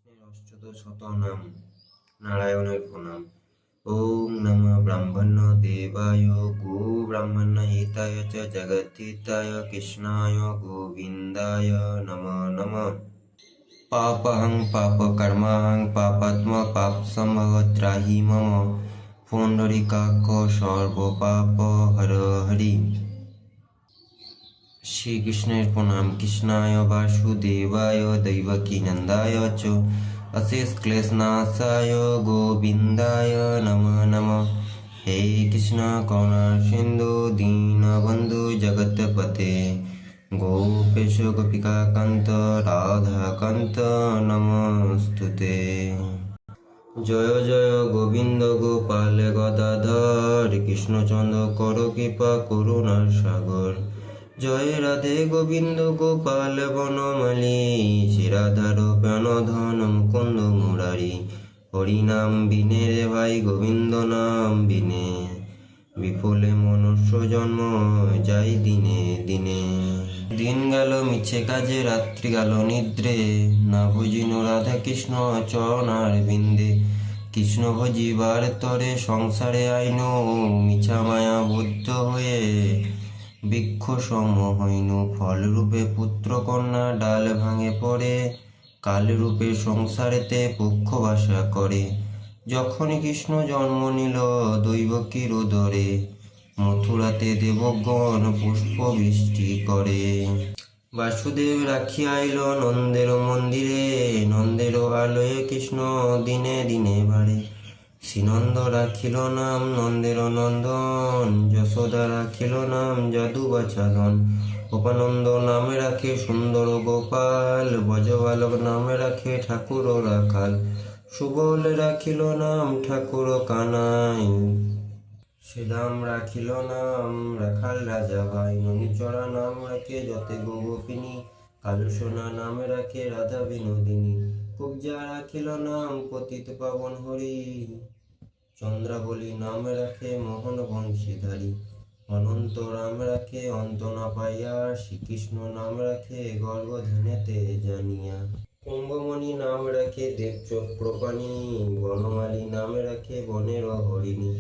অষ্টদশ শতনাম নারায়ণের প্রণাম। ওম নমঃ ব্রহ্মণ্য দেবায় গো ব্রাহ্মণ হিতায় চ জগদ্ধিতায় কৃষ্ণায় গোবিন্দায় নমো নমঃ। পাপহং পাপকর্মাহং পাপাত্ম পাপসম্ভব ত্রাহি মম পুণ্ডরীকাক্ষ সর্বপাপ হর হরি। শ্রীকৃষ্ণের প্রণাম। কৃষ্ণায় বাসুদেবায় দৈবকী নন্দায় চ অশেষ ক্লেশনাশায় গোবিন্দায় নমঃ নমঃ। হে কৃষ্ণ করুণা সিন্ধু দীনবন্ধু জগৎপতে গোপেশ গোপিকা কান্ত রাধাকান্ত নমস্তুতে। জয় জয় গোবিন্দ গোপাল গদাধর কৃষ্ণচন্দ্র কর কৃপা করুণার সাগর। জয় রাধে গোবিন্দ গোপাল বনমালী শ্রী রাধার প্রাণধন মুকুন্দ মুরারি। হরিনাম বিনে রে ভাই গোবিন্দ নাম বিনে বিফলে মনুষ্য জন্ম যাই দিনে দিনে। দিন গেল মিছে কাজে রাত্রি গেল নিদ্রে না বুঝিন রাধা কৃষ্ণ চরণার বিন্দে। কৃষ্ণ ভজিবার তরে সংসারে আইন মিছা মায়া বুদ্ধ হয়ে বৃক্ষ সম হইনু। ফলরূপে পুত্র কন্যা ডাল ভাঙে পড়ে কালরূপে সংসারেতে পক্ষ বাসা করে। যখন কৃষ্ণ জন্ম নিল দৈবকীর উদরে মথুরাতে দেবগণ পুষ্প বৃষ্টি করে। বাসুদেব রাখিয়া আইল নন্দের মন্দিরে নন্দের আলয়ে কৃষ্ণ দিনে দিনে বাড়ে। শ্রীনন্দ রাখিল নাম নন্দের নন্দন যশোদা রাখিল নাম যাদু বাছাদন। উপানন্দ নামে রাখে সুন্দর গোপাল ব্রজবালক নামে রাখে ঠাকুর রাখাল। সুবল রাখিল নাম ঠাকুর কানাই শ্রীরাম রাখিল নাম রাখাল রাজা ভাই। ননীচরা নাম রাখে যতে গোপিনী কালুসোনা নামে রাখে রাধা বিনোদিনী। কুব্জা রাখিল নাম পতিত পাবন হরি চন্দ্রাবলী নামে রাখে মোহন বংশীধারী। অনন্ত রাম রাখে অন্ত না পাইয়া শ্রীকৃষ্ণ নাম রাখে গর্ভধানেতে জানিয়া। কুম্ভমণি নাম রাখে দেবচক্রপাণী বনমালী নামে রাখে বনের হরিণী।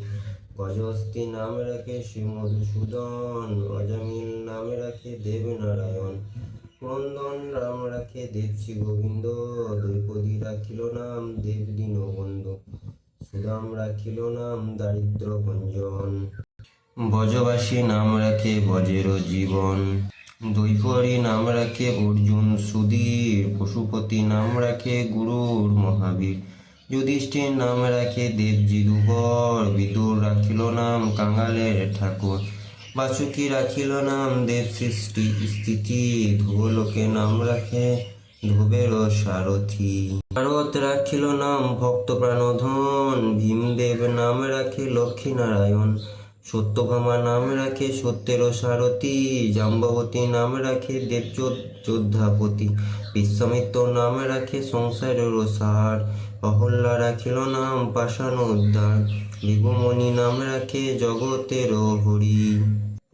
গজহস্তি নামে রাখে শ্রী মধুসূদন অজামিল নামে রাখে দেবনারায়ণ। পুরন্দন রাম রাখে দেব শ্রী গোবিন্দ দ্রৌপদী রাখিল নাম দেব দীনবন্ধু। সুদাম রাখিল নাম দারিদ্র ভঞ্জন ব্রজবাসী নাম রাখে ব্রজের জীবন। দ্বৈপায়নী নাম রাখে অর্জুন সুধীর পশুপতি নাম রাখে গুরুর মহাবীর। যুধিষ্ঠির নাম রাখে দেবজি দুবর বিদুর রাখিল নাম কাঙালের ঠাকুর। বাসুকী রাখিল নাম দেব সৃষ্টি স্থিতি ধ্রুবলোকে নাম রাখে ধ্রুবের সারথি। ভারত রাখিল নাম ভক্ত প্রাণধন ভীমদেব নাম রাখে লক্ষ্মী নারায়ণ। সত্যভামা নাম রাখে সত্যের সারথি জাম্ববতী নাম রাখে দেব যোদ্ধাপতি। বিশ্বামিত্র নাম রাখে সংসারের সার অহল্যা রাখিল নাম পাষাণ উদ্ধার। ভৃগুমণি নাম রাখে জগতের হরি।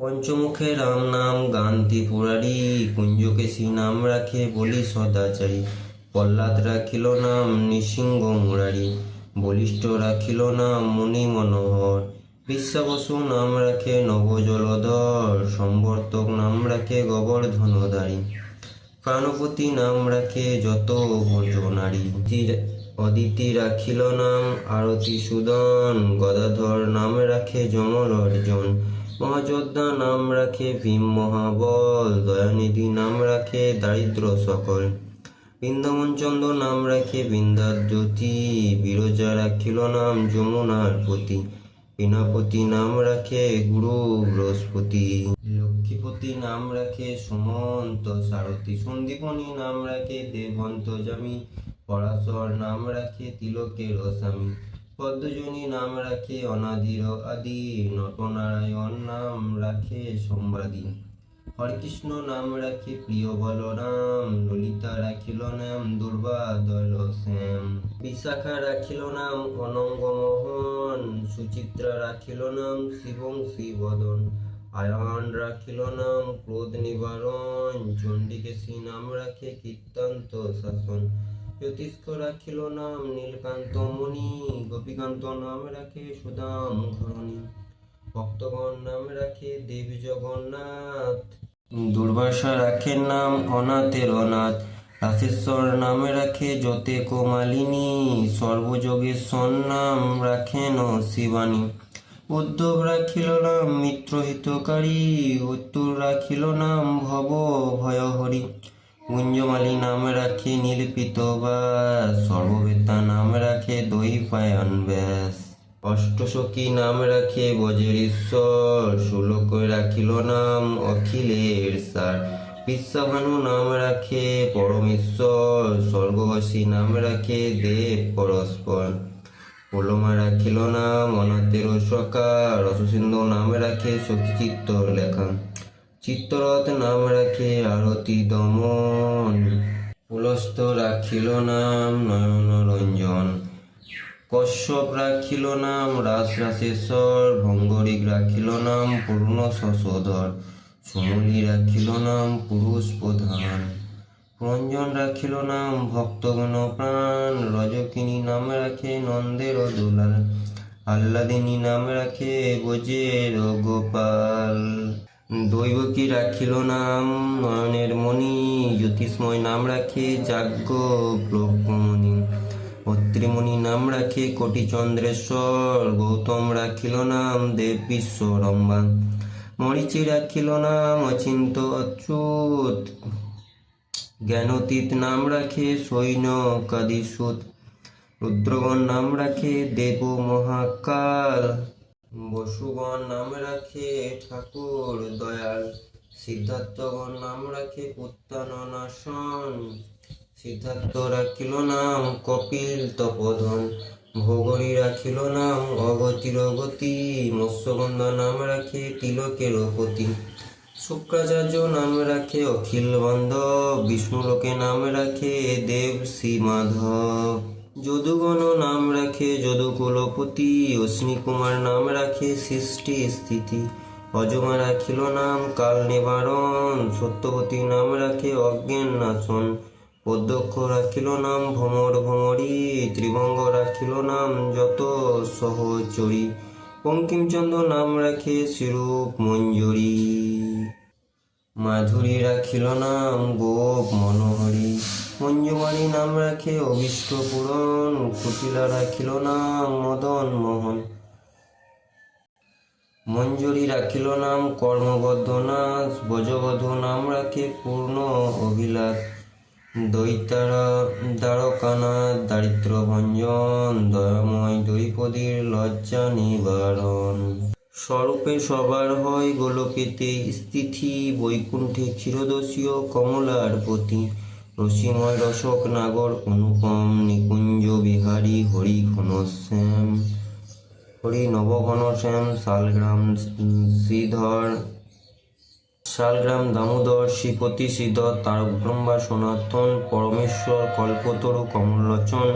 পঞ্চমুখে রাম নাম গান ত্রিপুরারি কুঞ্জকেশী নাম রাখে বলি সদাচারী। প্রহ্লাদ রাখিল নাম নৃসিংহ মুরারি বলিষ্ঠ রাখিল নাম মুনি মনোহর। বিশ্বাবসু নাম রাখে নব জলধর সম্বর্তক নাম রাখে গোবর্ধনধারী। প্রাণপতি নাম রাখে যত নারী। অদিতি রাখিল নাম আরতি সুদন গদাধর নাম রাখে যমল অর্জন। মহাযোদ্ধা নাম রাখে ভীম মহাবল দয়ানিধি নাম রাখে দারিদ্র সকল। বৃন্দাবন চন্দ্র নাম রাখে বৃন্দাজ্যোতি বিরজা রাখিল নাম যমুনার পতি। বীণাপতি নাম রাখে গুরু বৃহস্পতি। লক্ষ্মীপতি নাম রাখে সুমন্ত সারথী। সন্দীপনী নাম রাখে দেবন্ত জামি পরাশর নাম রাখে তিলকের স্বামী। পদ্মজনী নাম রাখে অনাদির আদি নটনারায়ণ নাম রাখে সম্বাদী। হরেকৃষ্ণ নাম রাখে প্রিয় বলরাম ললিতা রাখিল নাম দুর্বাদল শ্যাম। বিশাখা রাখিল নাম অনঙ্গ মোহন সুচিত্রা রাখিল নাম শিবংশী বদন। আয়ন রাখিল নাম ক্রোধ নিবারণ চণ্ডিকেশী নাম রাখে কীর্তান্ত শাসন। জ্যোতিষ্ক রাখিল নাম নীলকান্ত মণি, গোপীকান্ত নাম রাখে সুদাম ঘরণী, ভক্তগণ নাম রাখে দেব জগন্নাথ, দুর্বাসা রাখেন নাম অনাথের অনাথ, রাশেশ্বর নামে রাখে যতে কোমালিনী, সর্বযোগেশ্বর নাম রাখেন শিবানী, উদ্ধব রাখিল নাম মিত্র হিতকারী, উত্তর রাখিল নাম ভব ভয়হরি, গুঞ্জমালী নাম রাখে নীলপিত বাস, সর্ববেতা নাম রাখে দৈপায়ন ব্যাস, অষ্টসখী নাম রাখে বজের ঈশ্বর, ষোলকয় রাখিল নাম অখিলের সার, বিশ্বাভানু নাম রাখে পরমেশ্বর, স্বর্গবাসী নাম রাখে দেব পরস্পর, পলমা রাখিল নাম অনাথের সখা, রসসিন্ধু নাম রাখে সখী চিত্তর লেখা, চিত্তরথ নাম রাখে আরতি দমন, পুলস্ত রাখিল নাম নয়ন রঞ্জন, কশ্যপ রাখিল নাম রাসেশ্বর, ভঙ্গরিক রাখিল নাম পূর্ণ শশধর, সুমলি রাখিল নাম পুরুষ প্রধান, রঞ্জন রাখিল নাম ভক্তগণ প্রাণ, রজকিনী নাম রাখে নন্দের দোলাল, আহ্লাদিনী নাম রাখে ব্রজের গোপাল, দৈবকী রাখিল নাম নয়নের মণি, জ্যোতিষ্ময় নাম রাখে যাজ্ঞ ব্রহ্মমণি, অত্রিমণি নাম রাখে কোটি চন্দ্রেশ্বর, গৌতম রাখিল নাম দেব বিশ্বরম্বা, মরিচি রাখিল নাম অচিন্ত অচ্যুত, জ্ঞানতীত নাম রাখে সৈন্যকাদিসুত, রুদ্রগণ নাম রাখে দেব মহাকাল, বসুগণ নাম রাখে ঠাকুর দয়াল, সিদ্ধার্থগণ নাম রাখে উত্তাননাশন, সিদ্ধার্থ রাখিল নাম কপিল তপোধন, ভোগরী রাখিল নাম অগতির গতি, মৎস্যগন্ধা নাম রাখে তিলকের পতি, শুক্রাচার্য নাম রাখে অখিল বান্ধব, বিষ্ণুলোকে নাম রাখে দেব শ্রী মাধব, যদুগণ নাম রাখে যদুকুলপতি, অশ্বিনী কুমার নাম রাখে সৃষ্টি স্থিতি, অজমা রাখিল নাম কাল নিবারণ, সত্যবতী নাম রাখে অজ্ঞান নাশন, পদ্মক্ষ রাখিল নাম ভ্রমর ভ্রমরী, ত্রিভঙ্গ রাখিল নাম যত সহচরী, বঙ্কিমচন্দ্র নাম রাখে শ্রীরূপ মঞ্জুরি, মাধুরী রাখিল নাম গোপ মনোহরী, মঞ্জুমালী নাম রাখে অভীষ্ট পূরণ, কুটিলা রাখিল নাম মদন মোহন, মঞ্জুরি রাখিল নাম কর্মবদ্ধ নাশ, ব্রজবধূ নাম রাখে পূর্ণ অভিলাষ, দৈতারা দ্বারকানাথ দারিদ্র ভঞ্জন, দয়াময় দ্বৈপদীর লজ্জা নিবারণ, স্বরূপে সবার হয় গোলকেতে স্থিতি, বৈকুণ্ঠে ক্ষীরদস্যু কমলার পতি, রসিময় রসক নাগর অনুপম, নিকুঞ্জ বিহারী হরি ঘনশ্যাম, হরি নবঘনশ্যাম, শালগ্রাম দামোদর, শ্রীপতি শ্রীধর, তারক ব্রহ্মা সনাতন, পরমেশ্বর কল্পতরু কমললোচন,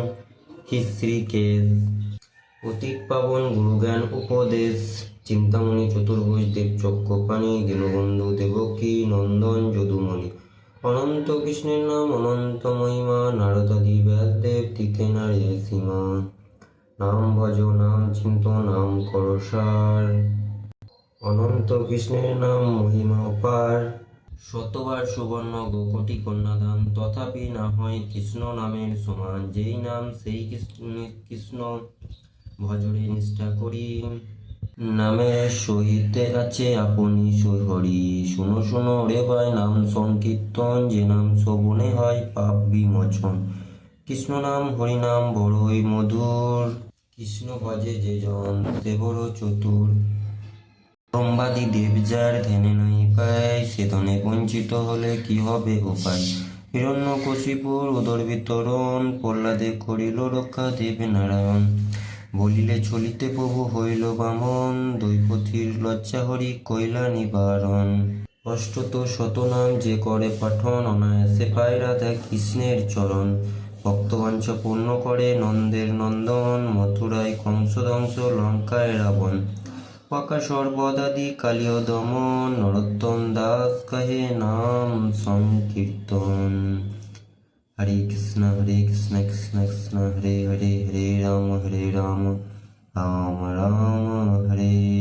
হৃশ্রীকেশ, অতীক পাবন গুরুজ্ঞান উপদেশ, চিন্তামণি চতুর্ভুজ দেব চক্রপাণি, দীনবন্ধু দেবকী নন্দন যদুমণি, অনন্ত কৃষ্ণের নাম অনন্ত মহিমা, নারদাদি ব্যাসদেব তিতে নারে সীমা, নাম ভজ নাম চিন্ত নাম করসার, অনন্ত কৃষ্ণের নাম মহিমা অপার, শতবার সুবর্ণ গোকটি কন্যাদান, তথাপি না হয় কৃষ্ণ নামের সমান, যেই নাম সেই কৃষ্ণ ভজরে নিষ্ঠা করি, নামের সহিতে আছে আপনি হরি, শুনো শুনো রে ভাই নাম সংকীর্তন, যে নাম শ্রবণে হয় পাপ বিমোচন, কৃষ্ণ নাম হরি নাম বড়ই মধুর, কৃষ্ণ ভজে যে জন সে বড় চতুর, ব্রহ্মাদি দেব যার ধ্যানে নাই পায়, সে ধনে বঞ্চিত হলে কি হবে উপায়, হিরণ্যকশিপুর উদর বিতরণ, প্রহ্লাদে করিল রক্ষা দেব নারায়ণ, বলিলে চলিতে প্রভু হইল বামন, দ্বৈপথীর লজ্জা হরি কইলা নিবারণ, অষ্টত শতনাম যে করে পাঠন, অনায়াসে পায় রাধা কৃষ্ণের চরণ, ভক্তবাঞ্ছা পূর্ণ করে নন্দের নন্দন, মথুরায় কংসদংশ লঙ্কায় রাবণ, পাকা সর্বদাদি কালীয় দমন, নরোত্তম দাস কহে নাম সংকীর্তন। হরে কৃষ্ণ কৃষ্ণ কৃষ্ণ হরে হরে, হরে রাম রাম রাম রাম হরে